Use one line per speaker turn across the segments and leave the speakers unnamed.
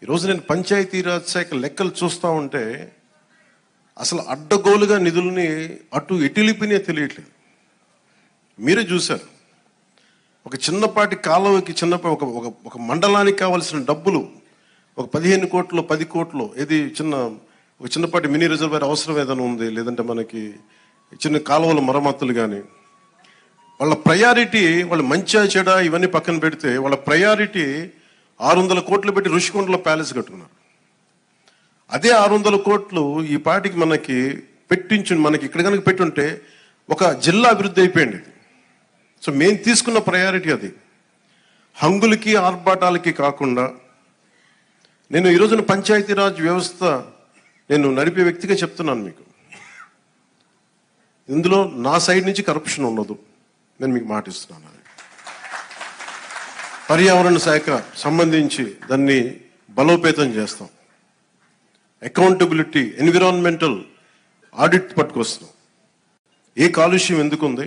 ఈరోజు నేను పంచాయతీరాజ్ శాఖ లెక్కలు చూస్తూ ఉంటే అసలు అడ్డగోలుగా నిధుల్ని అటు ఎటులిపినే తెలియట్లేదు. మీరే చూశారు, ఒక చిన్నపాటి కాలువకి ఒక మండలానికి కావాల్సిన డబ్బులు ఒక 15 కోట్లు 10 కోట్లు ఏది ఒక చిన్నపాటి మినీ రిజర్వేర్ అవసరం ఏదైనా ఉంది, లేదంటే మనకి చిన్న కాలువల మరమ్మతులు కానీ, వాళ్ళ ప్రయారిటీ వాళ్ళు మంచిగా చెడా ఇవన్నీ పక్కన పెడితే వాళ్ళ ప్రయారిటీ 600 కోట్లు పెట్టి ఋషికొండలో ప్యాలెస్ కట్టుకున్నారు. అదే 600 కోట్లు ఈ పాటికి మనకి ఇక్కడ కనుక పెట్టుంటే ఒక జిల్లా అభివృద్ధి అయిపోయింది. సో మేము తీసుకున్న ప్రయారిటీ అది. హంగులకి ఆర్భాటాలకి కాకుండా నేను ఈరోజున పంచాయతీరాజ్ వ్యవస్థ నేను నడిపే వ్యక్తిగా చెప్తున్నాను మీకు. ఇందులో నా సైడ్ నుంచి కరప్షన్ ఉండదు, నేను మీకు మాటిస్తున్నాను. పర్యావరణ శాఖ సంబంధించి దాన్ని బలోపేతం చేస్తాం. అకౌంటబిలిటీ, ఎన్విరాన్మెంటల్ ఆడిట్ పట్టుకొస్తున్నాం. ఏ కాలుష్యం ఎందుకుంది,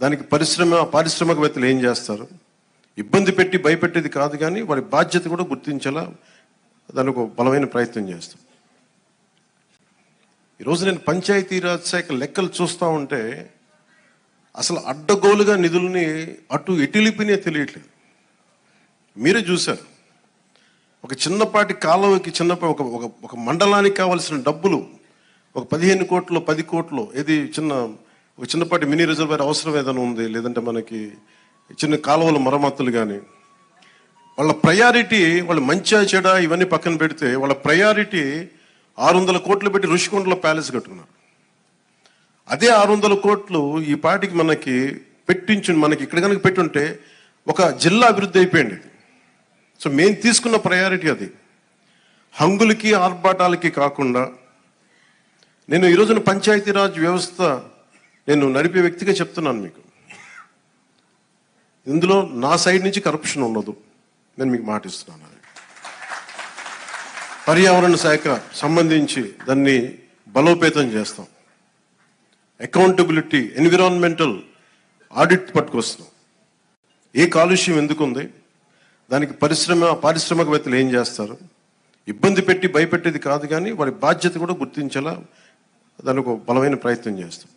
దానికి పారిశ్రామికవేత్తలు ఏం చేస్తారు, ఇబ్బంది పెట్టి భయపెట్టేది కాదు, కానీ వారి బాధ్యత కూడా గుర్తించేలా దానికి ఒక బలమైన ప్రయత్నం చేస్తాం. ఈరోజు నేను పంచాయతీరాజ్ శాఖ లెక్కలు చూస్తూ ఉంటే అసలు అడ్డగోలుగా నిధుల్ని అటు ఎటులిపినే తెలియట్లేదు. మీరే చూశారు, ఒక చిన్నపాటి కాలువకి ఒక మండలానికి కావాల్సిన డబ్బులు ఒక 15 కోట్లు 10 కోట్లు ఏది ఒక చిన్నపాటి మినీ రిజర్వేర్ అవసరం ఏదైనా ఉంది, లేదంటే మనకి చిన్న కాలువల మరమ్మతులు కానీ, వాళ్ళ ప్రయారిటీ వాళ్ళు మంచిగా చెడా ఇవన్నీ పక్కన పెడితే వాళ్ళ ప్రయారిటీ 600 కోట్లు పెట్టి ఋషికొండలో ప్యాలెస్ కట్టుకున్నారు. అదే 600 కోట్లు ఈ పాటికి మనకి ఇక్కడ కనుక పెట్టుంటే ఒక జిల్లా అభివృద్ధి అయిపోయింది. సో మేము తీసుకున్న ప్రయారిటీ అది. హంగులకి ఆర్భాటాలకి కాకుండా నేను ఈరోజున పంచాయతీరాజ్ వ్యవస్థ నేను నడిపే వ్యక్తిగా చెప్తున్నాను మీకు. ఇందులో నా సైడ్ నుంచి కరప్షన్ ఉండదు, నేను మీకు మాటిస్తున్నాను. పర్యావరణ శాఖ సంబంధించి దాన్ని బలోపేతం చేస్తాం. అకౌంటబిలిటీ, ఎన్విరాన్మెంటల్ ఆడిట్ పట్టుకొస్తున్నాం. ఏ కాలుష్యం ఎందుకుంది, దానికి పారిశ్రామికవేత్తలు ఏం చేస్తారు, ఇబ్బంది పెట్టి భయపెట్టేది కాదు, కానీ వారి బాధ్యత కూడా గుర్తించేలా దానికి ఒక బలమైన ప్రయత్నం చేస్తాం.